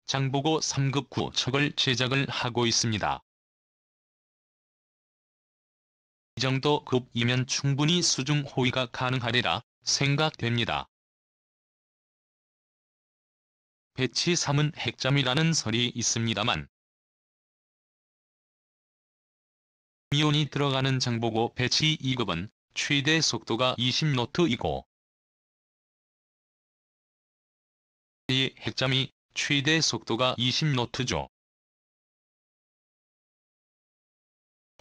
장보고 3급 구척을 제작을 하고 있습니다. 이 정도 급이면 충분히 수중 호위가 가능하리라 생각됩니다. 배치 3은 핵잠이라는 설이 있습니다만 미온이 들어가는 장보고 배치 2급은 최대 속도가 20노트이고 이 핵잠이 최대 속도가 20노트죠.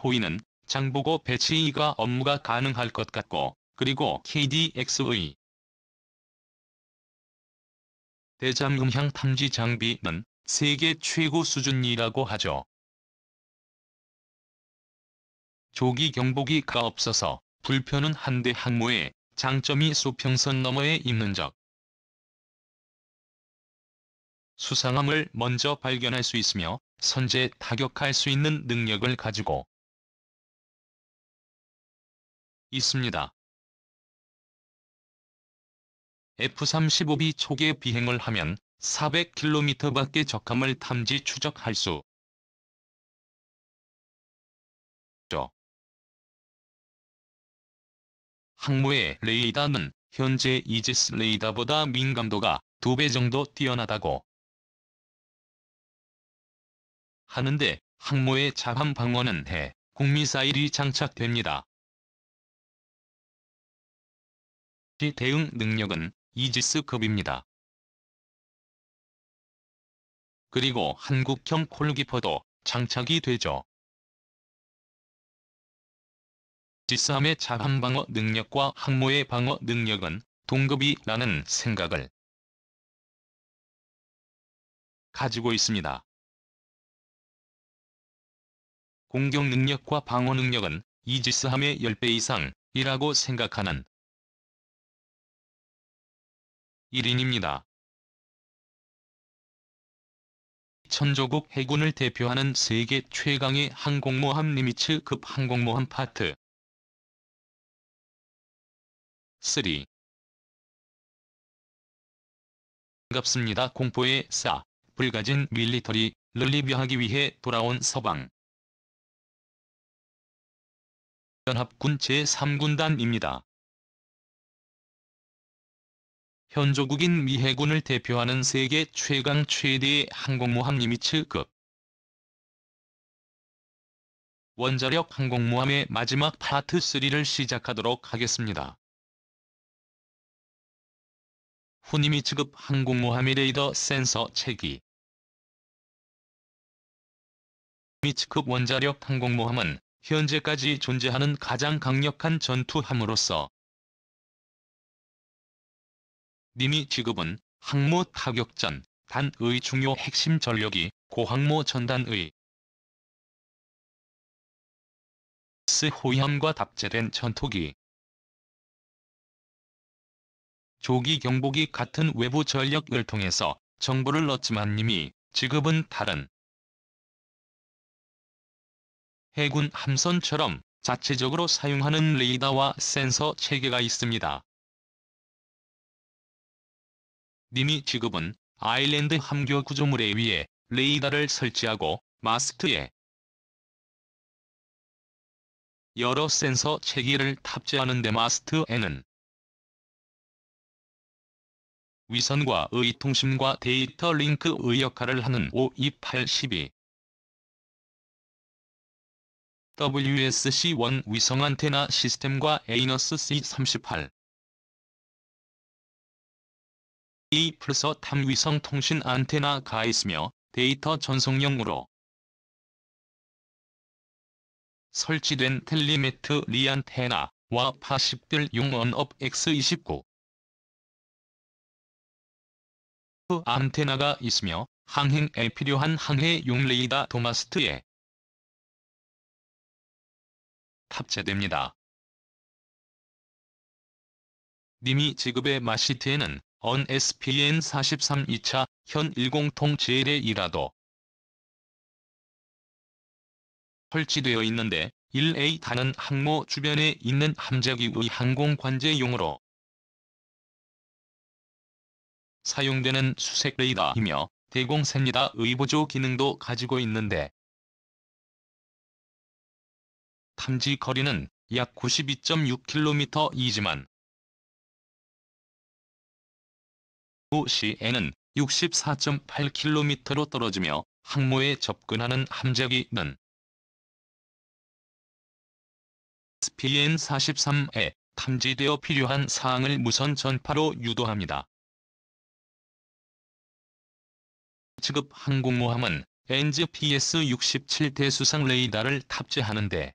호위는 장보고 배치 2가 업무가 가능할 것 같고, 그리고 KDX의 대잠 음향 탐지 장비는 세계 최고 수준이라고 하죠. 조기 경보기가 없어서 불편은 한데 항모의 장점이 수평선 너머에 있는 적, 수상함을 먼저 발견할 수 있으며 선제 타격할 수 있는 능력을 가지고 있습니다. F-35B 초계 비행을 하면 400km 밖의 적함을 탐지 추적할 수 있죠. 항모의 레이더는 현재 이지스 레이더보다 민감도가 2배 정도 뛰어나다고 하는데, 항모의 자함 방어는 해, 공미사일이 장착됩니다. 이 대응 능력은 이지스급입니다. 그리고 한국형 콜기퍼도 장착이 되죠. 지스함의 자함 방어 능력과 항모의 방어 능력은 동급이라는 생각을 가지고 있습니다. 공격 능력과 방어 능력은 이지스함의 10배 이상이라고 생각하는 1인입니다. 천조국 해군을 대표하는 세계 최강의 항공모함 니미츠급 항공모함 파트 3. 반갑습니다. 공포의 불가진 밀리터리를 리뷰하기 위해 돌아온 서방 연합군 제3군단입니다. 현조국인 미 해군을 대표하는 세계 최강 최대의 항공모함 니미츠급 원자력 항공모함의 마지막 파트 3를 시작하도록 하겠습니다. 후니미츠급 항공모함의 레이더 센서 체계. 니미츠급 원자력 항공모함은 현재까지 존재하는 가장 강력한 전투함으로서 니미츠급은 항모 타격전 단의 중요 핵심 전력이 고항모 전단의 호위함과 답재된 전투기, 조기 경보기 같은 외부 전력을 통해서 정보를 얻지만 니미츠급은 다른 해군 함선처럼 자체적으로 사용하는 레이더와 센서 체계가 있습니다. 니미츠급은 아일랜드 함교 구조물에 의해 레이더를 설치하고 마스트에 여러 센서 체계를 탑재하는데 마스트에는 위선과의 통신과 데이터 링크의 역할을 하는 52812 WSC-1 위성 안테나 시스템과 에이너스 C-38 E+탐 위성 통신 안테나가 있으며 데이터 전송용으로 설치된 텔리메트 리 안테나와 파식별용 언업 X29 안테나가 있으며 항행에 필요한 항해용 레이더 도마스트에 탑재됩니다. 니미츠급의 마시트에는 언 SPN-43 2차 현 10통 JLA-1라도 설치되어 있는데 1A단은 항모 주변에 있는 함재기의 항공관제용으로 사용되는 수색 레이더이며 대공센이다의 보조 기능도 가지고 있는데 탐지 거리는 약 92.6km이지만 시에는 64.8km로 떨어지며 항모에 접근하는 함재기는 SPN-43에 탐지되어 필요한 사항을 무선 전파로 유도합니다. 지급 항공모함은 NGPS-67 대수상 레이더를 탑재하는데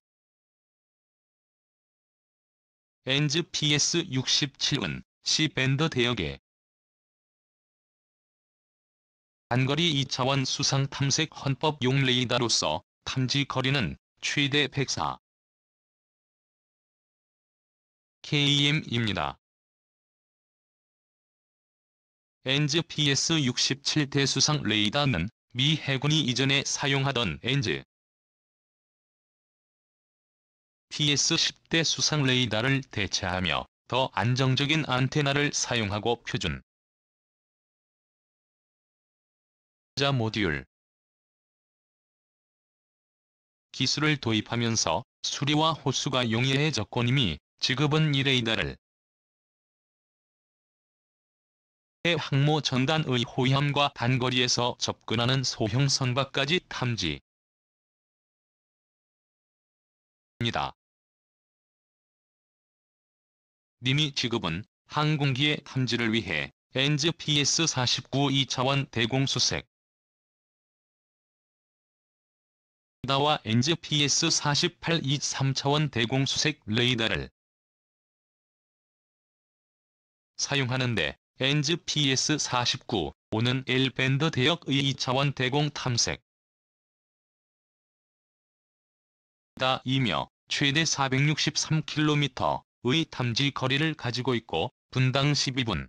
NGPS-67은 C밴드 대역의 단거리 2차원 수상 탐색 헌법용 레이더로서 탐지 거리는 최대 104 km입니다. NGPS-67 대수상 레이더는 미 해군이 이전에 사용하던 NGPS-10 대수상 레이더를 대체하며 더 안정적인 안테나를 사용하고 표준 모듈 기술을 도입하면서 수리와 호수가 용이해졌고 이미 지급은 이 레이더를 해 항모 전단의 호위함과 단거리에서 접근하는 소형 선박까지 탐지합니다. 님이 지급은 항공기의 탐지를 위해 NGPS-49 2차원 대공수색 레이더와 NGPS-48 3차원 대공수색 레이더를 사용하는데 NGPS-49는 L밴드 대역의 2차원 대공 탐색 레이더이며 최대 463km의 탐지 거리를 가지고 있고 분당 12분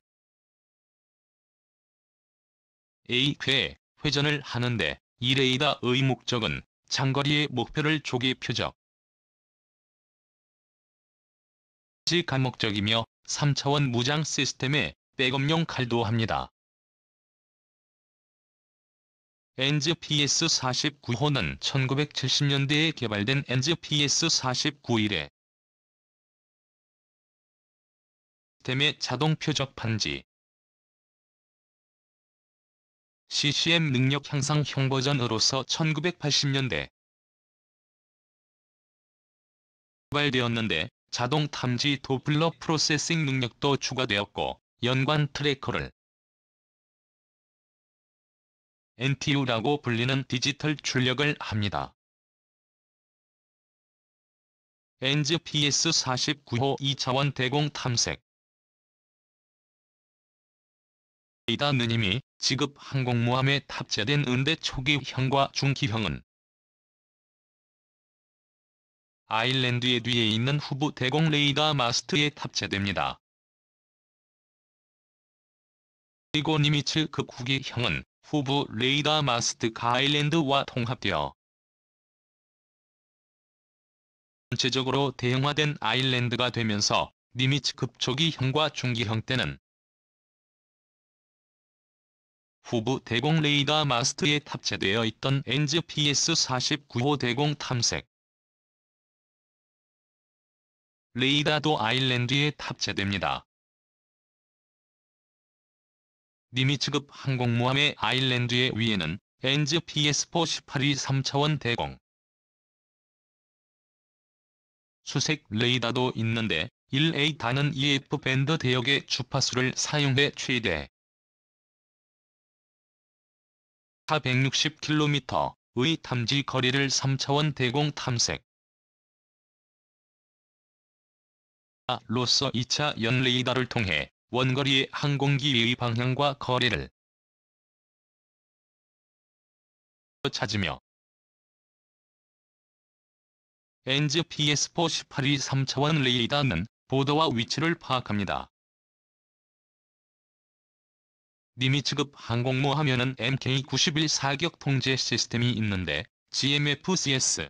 A궤 회전을 하는데 이 레이더의 목적은 장거리의 목표를 조기 표적 감목적이며 3차원 무장 시스템의 백업용 칼도 합니다. NGPS-49호는 1970년대에 개발된 NGPS-49 시스템의 자동 표적 판지 CCM 능력 향상형 버전으로서 1980년대 개발되었는데 자동 탐지 도플러 프로세싱 능력도 추가되었고 연관 트래커를 NTU라고 불리는 디지털 출력을 합니다. NGPS-49호 2차원 대공 탐색 레이더는 이미 지급 항공모함에 탑재된 은대 초기형과 중기형은 아일랜드의 뒤에 있는 후부 대공 레이더 마스트에 탑재됩니다. 그리고 니미츠 극후기형은 후부 레이더 마스트가 아일랜드와 통합되어 전체적으로 대형화된 아일랜드가 되면서 니미츠 급초기형과 중기형 때는 후부 대공 레이더 마스트에 탑재되어 있던 NGPS-49호 대공 탐색 레이더도 아일랜드에 탑재됩니다. 니미츠급 항공모함의 아일랜드의 위에는 NGPS-48이 3차원 대공 수색 레이더도 있는데 1A단은 EF-밴드 대역의 주파수를 사용해 최대 460km의 탐지 거리를 3차원 대공 탐색 로서 2차 연 레이더를 통해 원거리의 항공기의 방향과 거리를 찾으며 NGPS-48이 3차원 레이더는 보도와 위치를 파악합니다. 니미츠급 항공모함에는 MK-91 사격 통제 시스템이 있는데 GMFCS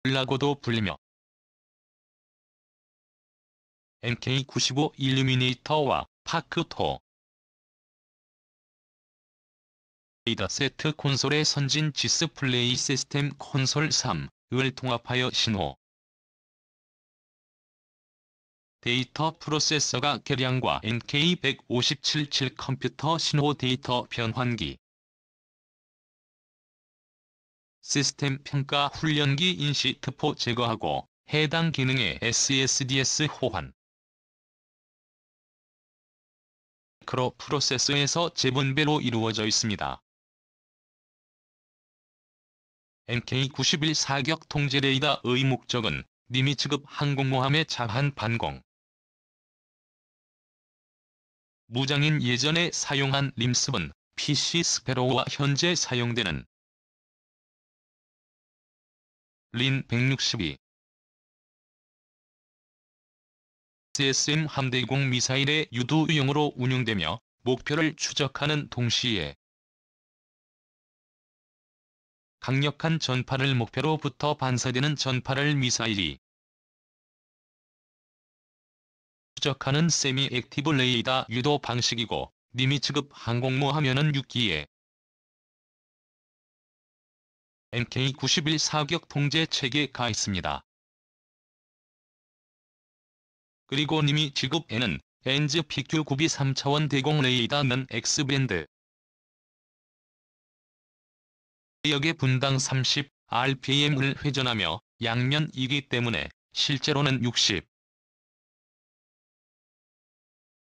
라고도 불리며 MK-95 일루미네이터와 파크토 레이더 세트 콘솔의 선진 디스플레이 시스템 콘솔 3을 통합하여 신호 데이터 프로세서가 계량과 NK157 컴퓨터 신호 데이터 변환기 시스템 평가 훈련기 인시 트포 제거하고 해당 기능의 SSDS 호환 마이크로 프로세서에서 재분배로 이루어져 있습니다. NK91 사격 통제 레이더의 목적은 니미 측급 항공모함의 자한 반공 무장인 예전에 사용한 림스본 PC 스페로우와 현재 사용되는 린 162 SSM 함대공 미사일의 유도용으로 운용되며 목표를 추적하는 동시에 강력한 전파를 목표로부터 반사되는 전파를 미사일이 추적하는 세미 액티브 레이더 유도 방식이고 니미 측급 항공모함에는 6기의 NK91 사격 통제 체계가 있습니다. 그리고 니미 지급에는 엔즈 PQ9B 3차원 대공 레이더는 X밴드 역의 분당 30 rpm을 회전하며 양면이기 때문에 실제로는 60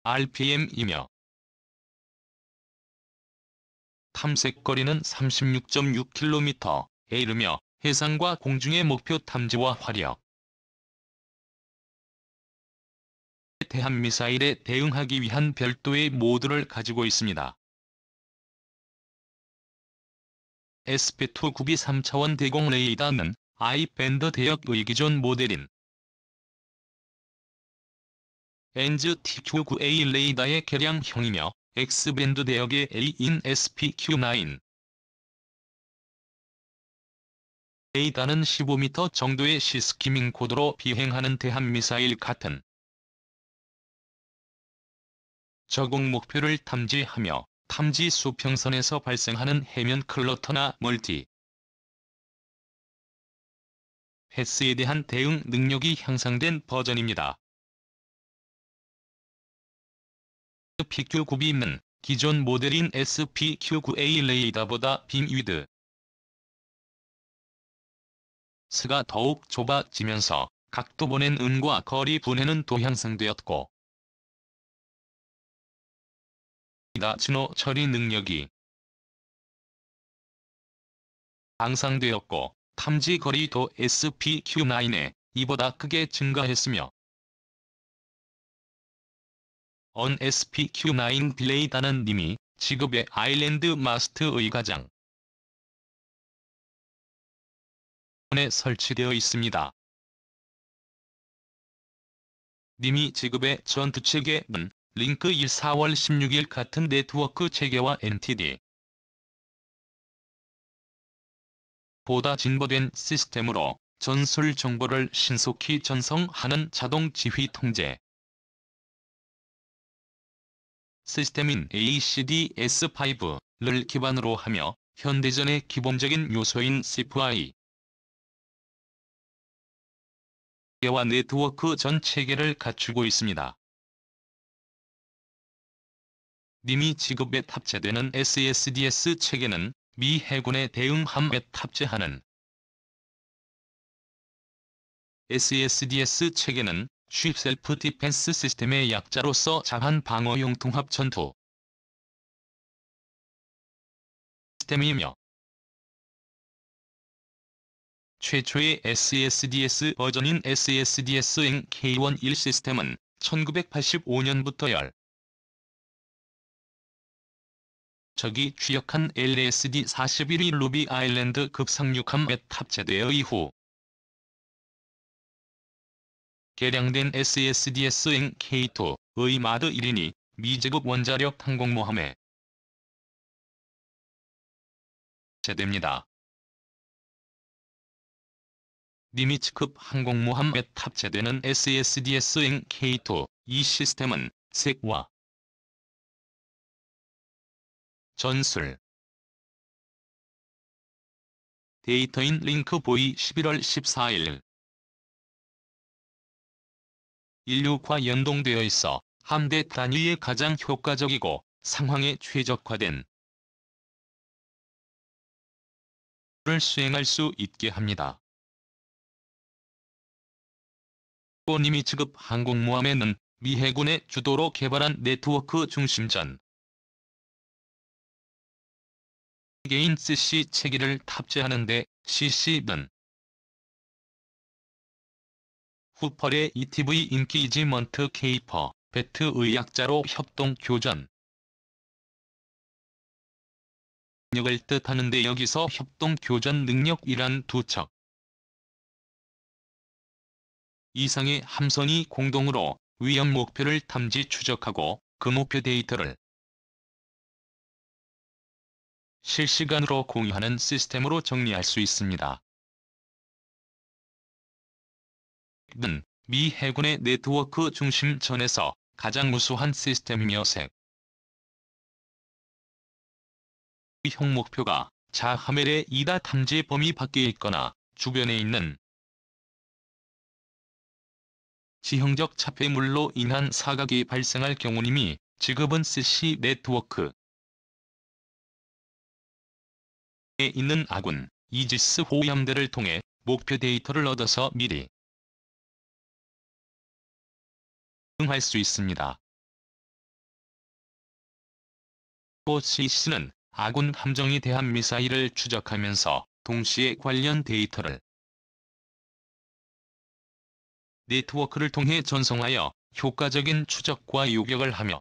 rpm이며 탐색거리는 36.6km에 이르며 해상과 공중의 목표 탐지와 화력 대한미사일에 대응하기 위한 별도의 모드를 가지고 있습니다. SP2 9B 3차원 대공 레이더는 I밴드 대역의 기존 모델인 엔즈 TQ9A 레이더의 개량형이며 X밴드 대역의 A인 SPQ9 레이더는 15m 정도의 시스키밍 고도로 비행하는 대한미사일 같은 저공 목표를 탐지하며 탐지 수평선에서 발생하는 해면 클러터나 멀티 패스에 대한 대응 능력이 향상된 버전입니다. PQ9B는 기존 모델인 SPQ9A 레이더보다 빔 위드 스가 더욱 좁아지면서 각도 보낸 은과 거리 분해는 도 향상되었고 레이더 진호 처리 능력이 향상되었고 탐지 거리도 SPQ9에 이보다 크게 증가했으며 언 SPQ9 레이더는 니미 지급의 아일랜드 마스트의 가장 에 설치되어 있습니다. 니미 지급의 전투 체계는 링크 1 4월 16일 같은 네트워크 체계와 NTD 보다 진보된 시스템으로 전술 정보를 신속히 전송하는 자동 지휘 통제 시스템인 ACDS5를 기반으로 하며 현대전의 기본적인 요소인 CFI 와 네트워크 전 체계를 갖추고 있습니다. 니미 지급에 탑재되는 SSDS 체계는 미 해군의 대응함에 탑재하는 SSDS 체계는 Ship Self Defense 시스템의 약자로서 자한 방어용 통합 전투 시스템이며 최초의 SSDS 버전인 SSDS-NK11 시스템은 1985년부터 적이 취역한 LSD-41이 루비 아일랜드 급상륙함에 탑재되어 이후 개량된 SSDS-NK2의 마드 1인이 미제국 원자력 항공모함에 탑재됩니다. 니미츠급 항공모함에 탑재되는 SSDS-NK2 이 시스템은 색와 전술 데이터인 링크보이 11월 14일 인류과 연동되어 있어 함대 단위에 가장 효과적이고 상황에 최적화된 를 수행할 수 있게 합니다. 니미 측급 항공모함에는 미 해군의 주도로 개발한 네트워크 중심전 개인 CC 체계를 탑재하는데 CC는 후펄의 ETV 인기지먼트 케이퍼 배트의 약자로 협동교전 능력을 뜻하는데 여기서 협동교전 능력이란 두 척 이상의 함선이 공동으로 위험 목표를 탐지 추적하고 그 목표 데이터를 실시간으로 공유하는 시스템으로 정리할 수 있습니다. 는 미 해군의 네트워크 중심 전에서 가장 우수한 시스템이며 형 목표가 자하멜의 이다 탐지 범위 밖에 있거나 주변에 있는 지형적 차폐물로 인한 사각이 발생할 경우님이 지급은 CC 네트워크에 있는 아군 이지스 호위함대를 통해 목표 데이터를 얻어서 미리 응할 수 있습니다. 또 CC는 아군 함정이 대한 미사일을 추적하면서 동시에 관련 데이터를 네트워크를 통해 전송하여 효과적인 추적과 요격을 하며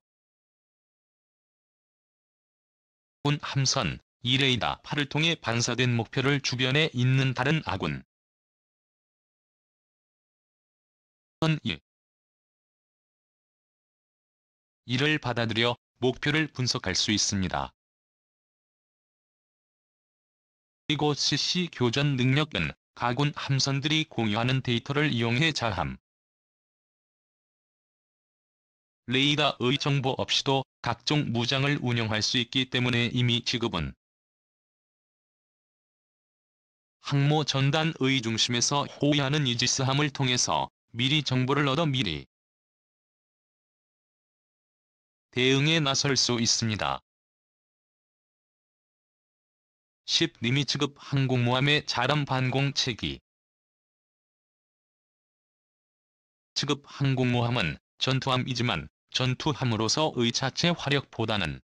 아군 함선, 이레이다파를 통해 반사된 목표를 주변에 있는 다른 아군 이를 받아들여 목표를 분석할 수 있습니다. 그리고 CC 교전 능력은 가군 함선들이 공유하는 데이터를 이용해 자함, 레이더의 정보 없이도 각종 무장을 운영할 수 있기 때문에 이미 지급은 항모 전단의 중심에서 호위하는 이지스함을 통해서 미리 정보를 얻어 미리 대응에 나설 수 있습니다. 10니미 측급 항공모함의 자람 반공 체기 측급 항공모함은 전투함이지만 전투함으로서의 자체 화력보다는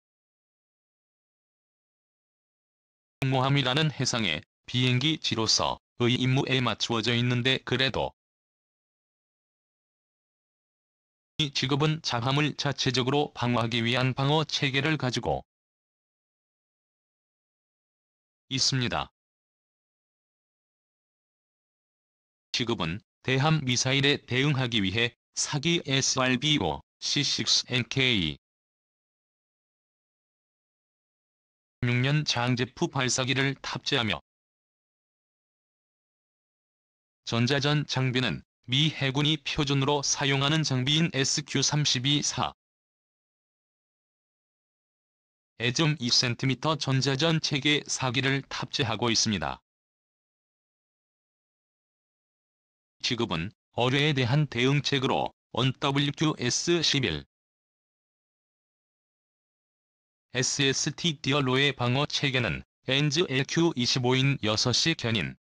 항모함이라는 해상의 비행기지로서의 임무에 맞추어져 있는데 그래도 이 직업은 자함을 자체적으로 방어하기 위한 방어 체계를 가지고 있습니다. 직업은 대함 미사일에 대응하기 위해 사기 SRBO C6NK 6년 장제프 발사기를 탑재하며 전자전 장비는 미 해군이 표준으로 사용하는 장비인 SQ-32-4 에좀 2cm 전자전 체계 사기를 탑재하고 있습니다. 지급은 어뢰에 대한 대응책으로 ONWQS-11 SST 디얼로의 방어 체계는 엔즈 LQ-25인 6시 견인